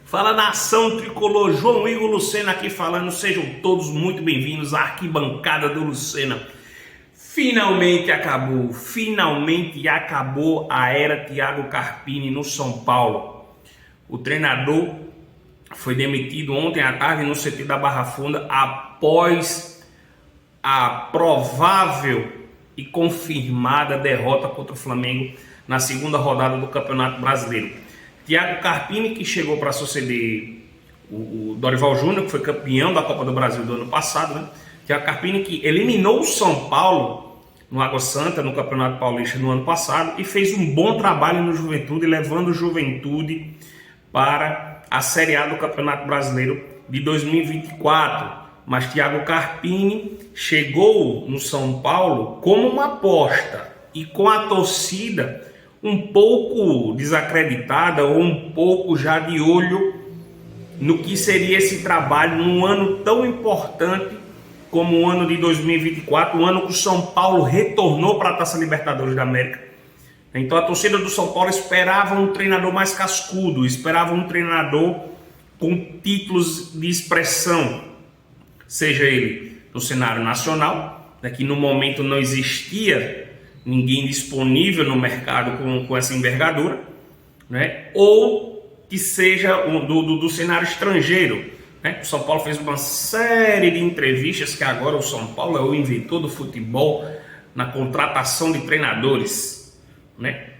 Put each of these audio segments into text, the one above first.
Fala nação tricolor, João Igor Lucena aqui falando, sejam todos muito bem-vindos à arquibancada do Lucena. Finalmente acabou a era Thiago Carpini no São Paulo. O treinador foi demitido ontem à tarde no CT da Barra Funda após a provável e confirmada derrota contra o Flamengo na segunda rodada do Campeonato Brasileiro. Thiago Carpini, que chegou para suceder o Dorival Júnior, que foi campeão da Copa do Brasil do ano passado, né? Thiago Carpini, que eliminou o São Paulo no Água Santa, no Campeonato Paulista no ano passado, e fez um bom trabalho no Juventude, levando o Juventude para a Série A do Campeonato Brasileiro de 2024. Mas Thiago Carpini chegou no São Paulo como uma aposta e com a torcida um pouco desacreditada ou um pouco já de olho no que seria esse trabalho num ano tão importante como o ano de 2024, o ano que o São Paulo retornou para a Taça Libertadores da América. Então a torcida do São Paulo esperava um treinador mais cascudo, esperava um treinador com títulos de expressão, seja ele no cenário nacional, que no momento não existia ninguém disponível no mercado com essa envergadura, né? Ou que seja do cenário estrangeiro, né? O São Paulo fez uma série de entrevistas, que agora o São Paulo é o inventor do futebol na contratação de treinadores, né?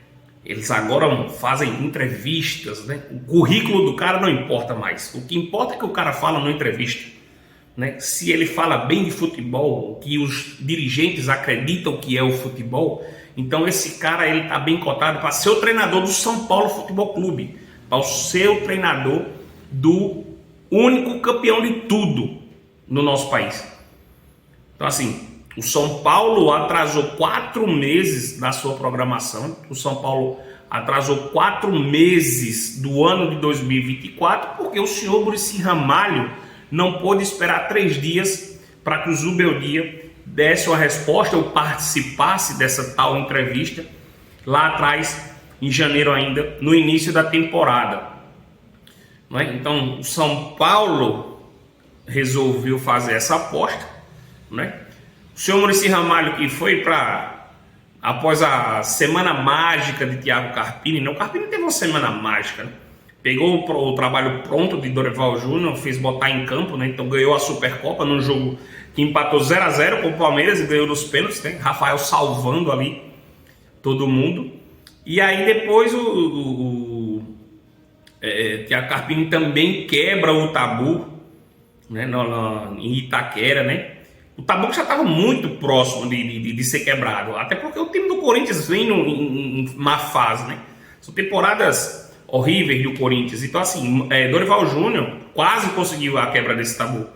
Eles agora fazem entrevistas, né? O currículo do cara não importa mais, o que importa é que o cara fala na entrevista, né? Se ele fala bem de futebol, que os dirigentes acreditam que é o futebol, então esse cara ele está bem cotado para ser o treinador do São Paulo Futebol Clube, para ser o treinador do único campeão de tudo no nosso país. Então assim, o São Paulo atrasou 4 meses da sua programação, o São Paulo atrasou 4 meses do ano de 2024, porque o senhor Muricy Ramalho não pôde esperar 3 dias para que o Zubeldia desse uma resposta ou participasse dessa tal entrevista lá atrás, em janeiro ainda, no início da temporada. Não é? Então, o São Paulo resolveu fazer essa aposta. Não é? O senhor Muricy Ramalho, que foi após a semana mágica de Thiago Carpini, não, o Carpini teve uma semana mágica, né? Pegou o trabalho pronto de Dorival Júnior, fez botar em campo, né? Então ganhou a Supercopa num jogo que empatou 0-0 com o Palmeiras e ganhou nos pênaltis, né? Rafael salvando ali todo mundo. E aí depois Thiago Carpini também quebra o tabu, né? Em Itaquera, né? O tabu já estava muito próximo de ser quebrado, até porque o time do Corinthians vem em má fase, né? São temporadas horríveis do Corinthians. Então assim, Dorival Júnior quase conseguiu a quebra desse tabu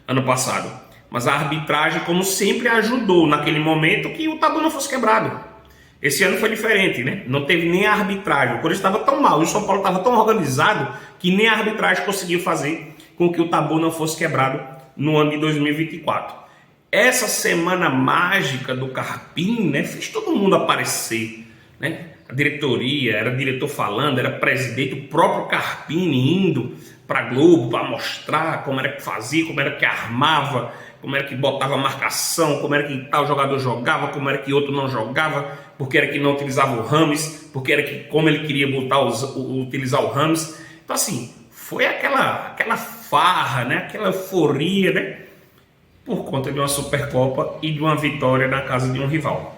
ano passado, mas a arbitragem, como sempre, ajudou naquele momento que o tabu não fosse quebrado. Esse ano foi diferente, né? Não teve nem a arbitragem. O Corinthians estava tão mal e o São Paulo estava tão organizado que nem a arbitragem conseguiu fazer com que o tabu não fosse quebrado no ano de 2024. Essa semana mágica do Carpini, né, fez todo mundo aparecer, né? A diretoria, era diretor falando, era presidente, o próprio Carpini indo para a Globo para mostrar como era que fazia, como era que armava, como era que botava marcação, como era que tal jogador jogava, como era que outro não jogava, porque era que não utilizava o Rames, porque era que como ele queria utilizar o Rames. Então assim, foi aquela farra, né? Aquela euforia, né? Por conta de uma Supercopa e de uma vitória na casa de um rival.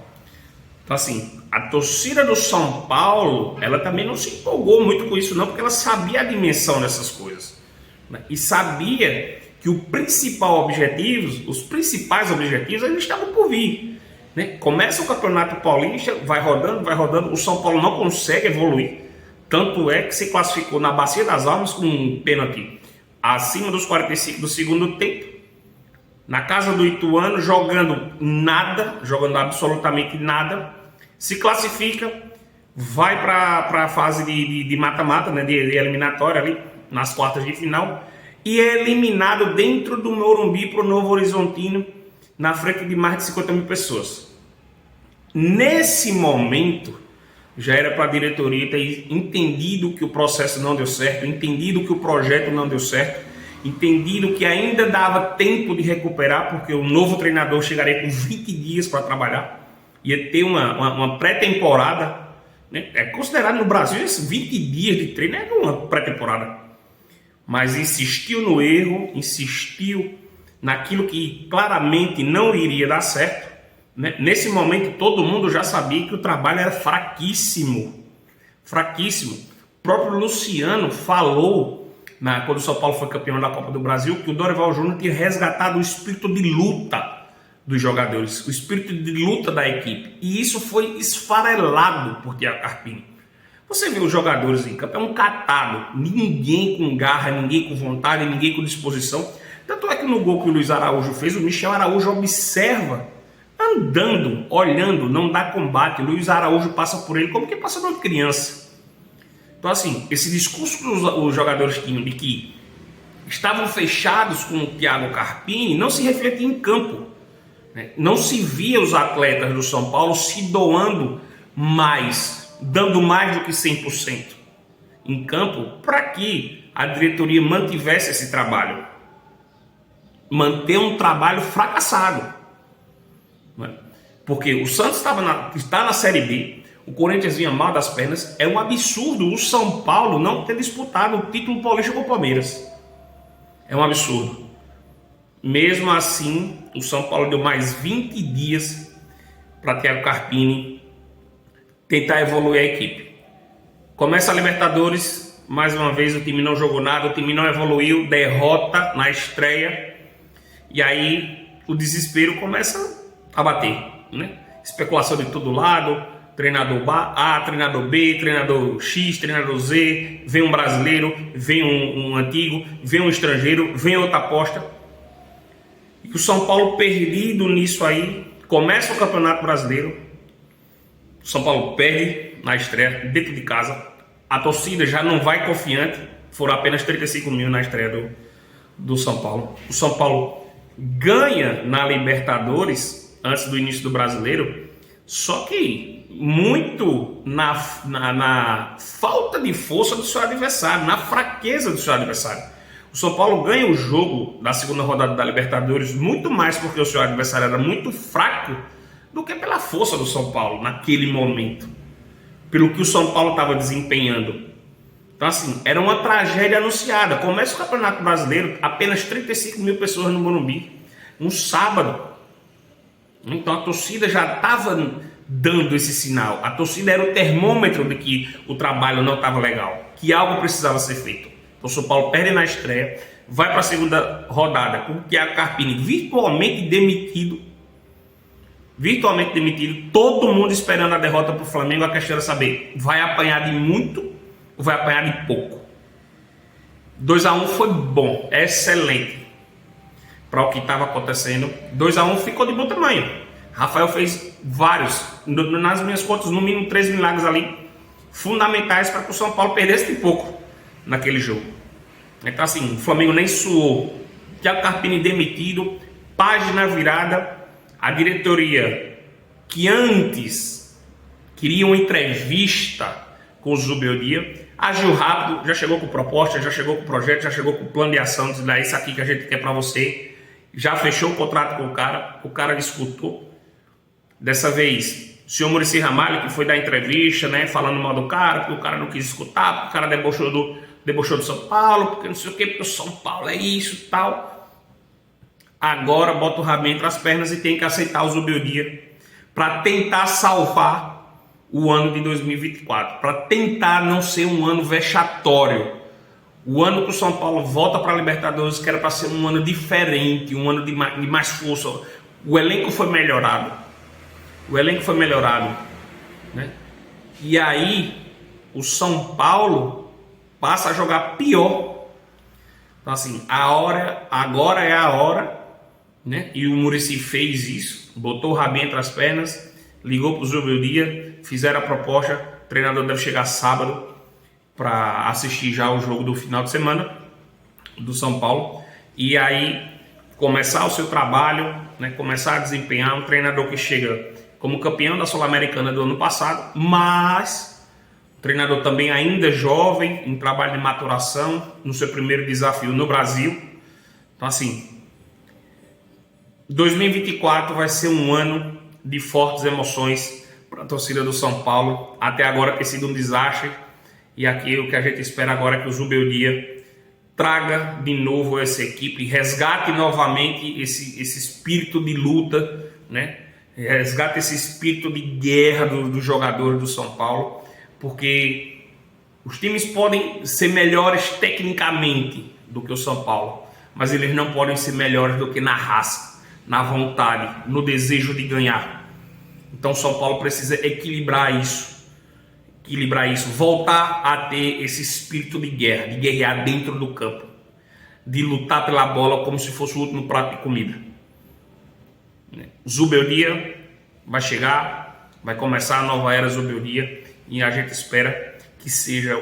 Então assim, a torcida do São Paulo, ela também não se empolgou muito com isso não, porque ela sabia a dimensão dessas coisas, né? E sabia que os principais objetivos ainda estavam por vir, né? Começa o Campeonato Paulista, vai rodando, o São Paulo não consegue evoluir, tanto é que se classificou na Bacia das Almas com um pênalti acima dos 45 do segundo tempo, na casa do Ituano, jogando absolutamente nada, se classifica, vai para a fase de mata-mata, né, de eliminatória ali, nas quartas de final, e é eliminado dentro do Morumbi para o Novo Horizontino, na frente de mais de 50 mil pessoas. Nesse momento, já era para a diretoria ter entendido que o processo não deu certo, entendido que o projeto não deu certo, entendido que ainda dava tempo de recuperar, porque o novo treinador chegaria com 20 dias para trabalhar, ia ter uma pré-temporada, né? É considerado no Brasil esses 20 dias de treino é uma pré-temporada, mas insistiu no erro, insistiu naquilo que claramente não iria dar certo, né? Nesse momento todo mundo já sabia que o trabalho era fraquíssimo, fraquíssimo. O próprio Luciano falou, quando o São Paulo foi campeão da Copa do Brasil, que o Dorival Júnior tinha resgatado o espírito de luta dos jogadores, o espírito de luta da equipe, e isso foi esfarelado por Thiago Carpini. Você vê os jogadores em campo, é um catado, ninguém com garra, ninguém com vontade, ninguém com disposição. Tanto é que no gol que o Luiz Araújo fez, o Michel Araújo observa, andando, olhando, não dá combate. O Luiz Araújo passa por ele como que passa de uma criança. Então assim, esse discurso que os jogadores tinham de que estavam fechados com o Thiago Carpini não se refletia em campo. Não se via os atletas do São Paulo se doando mais, dando mais do que 100% em campo, para que a diretoria mantivesse esse trabalho. Manter um trabalho fracassado. Porque o Santos está na Série B, o Corinthians vinha mal das pernas. É um absurdo o São Paulo não ter disputado o título paulista com o Palmeiras. É um absurdo. Mesmo assim, o São Paulo deu mais 20 dias para Thiago Carpini tentar evoluir a equipe. Começa a Libertadores, mais uma vez o time não jogou nada, o time não evoluiu, derrota na estreia, e aí o desespero começa a bater, né? Especulação de todo lado, treinador A, treinador B, treinador X, treinador Z, vem um brasileiro, vem um antigo, vem um estrangeiro, vem outra aposta. E o São Paulo perdido nisso aí, começa o Campeonato Brasileiro, o São Paulo perde na estreia, dentro de casa, a torcida já não vai confiante, foram apenas 35 mil na estreia do São Paulo. O São Paulo ganha na Libertadores, antes do início do Brasileiro, só que muito na falta de força do seu adversário, na fraqueza do seu adversário. O São Paulo ganha o jogo da segunda rodada da Libertadores muito mais porque o seu adversário era muito fraco do que pela força do São Paulo naquele momento, pelo que o São Paulo estava desempenhando. Então assim, era uma tragédia anunciada. Começa o Campeonato Brasileiro, apenas 35 mil pessoas no Morumbi, um sábado. Então a torcida já estava dando esse sinal. A torcida era o termômetro de que o trabalho não estava legal, que algo precisava ser feito. Então o São Paulo perde na estreia, vai para a segunda rodada com o Thiago Carpini virtualmente demitido, todo mundo esperando a derrota para o Flamengo. A questão era saber, vai apanhar de muito ou vai apanhar de pouco? 2-1 foi bom, excelente para o que estava acontecendo. 2-1 ficou de bom tamanho. Rafael fez vários, nas minhas contas, no mínimo 3 milagres ali, fundamentais para que o São Paulo perdesse de pouco naquele jogo. Então assim, o Flamengo nem suou. Thiago Carpini demitido, página virada. A diretoria, que antes queria uma entrevista com o Zubeldia, agiu rápido, já chegou com proposta, já chegou com projeto, já chegou com plano de ação, dizendo: é isso aqui que a gente quer para você. Já fechou o contrato com o cara escutou. Dessa vez, o senhor Muricy Ramalho, que foi dar entrevista, né, falando mal do cara, porque o cara não quis escutar, porque o cara debochou do São Paulo, porque não sei o que, porque o São Paulo é isso e tal. Agora bota o rabinho entre as pernas e tem que aceitar o Zubeldia para tentar salvar o ano de 2024, para tentar não ser um ano vexatório. O ano que o São Paulo volta para a Libertadores, que era para ser um ano diferente, um ano de mais força. O elenco foi melhorado. Né? E aí o São Paulo passa a jogar pior. Então assim, agora é a hora, né? E o Muricy fez isso, botou o rabinho entre as pernas, ligou para o Zubeldia, fizeram a proposta. O treinador deve chegar sábado para assistir já o jogo do final de semana do São Paulo, e aí começar o seu trabalho, né? Começar a desempenhar. Um treinador que chega como campeão da Sul-Americana do ano passado, mas treinador também ainda jovem, em trabalho de maturação, no seu primeiro desafio no Brasil. Então assim, 2024 vai ser um ano de fortes emoções para a torcida do São Paulo. Até agora tem sido um desastre, e aqui o que a gente espera agora é que o Zubeldia traga de novo essa equipe, resgate novamente esse espírito de luta, né? Resgate esse espírito de guerra dos jogadores do São Paulo, porque os times podem ser melhores tecnicamente do que o São Paulo, mas eles não podem ser melhores do que na raça, na vontade, no desejo de ganhar. Então o São Paulo precisa equilibrar isso, voltar a ter esse espírito de guerra, de guerrear dentro do campo, de lutar pela bola como se fosse o último prato de comida. Zubeldia vai chegar, vai começar a nova era Zubeldia, e a gente espera que seja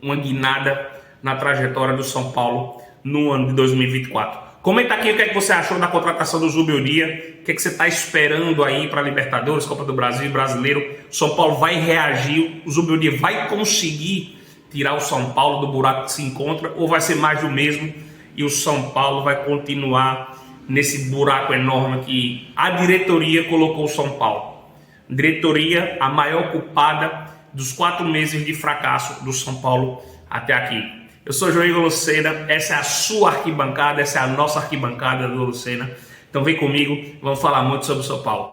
uma guinada na trajetória do São Paulo no ano de 2024. Comenta aqui o que é que você achou da contratação do Zubeldia, o que é que você está esperando aí para Libertadores, Copa do Brasil, Brasileiro. O São Paulo vai reagir, o Zubeldia vai conseguir tirar o São Paulo do buraco que se encontra, ou vai ser mais do mesmo e o São Paulo vai continuar nesse buraco enorme que a diretoria colocou o São Paulo. Diretoria, a maior culpada dos 4 meses de fracasso do São Paulo até aqui. Eu sou João Igor Lucena, essa é a sua arquibancada, essa é a nossa arquibancada do Lucena. Então vem comigo, vamos falar muito sobre o São Paulo.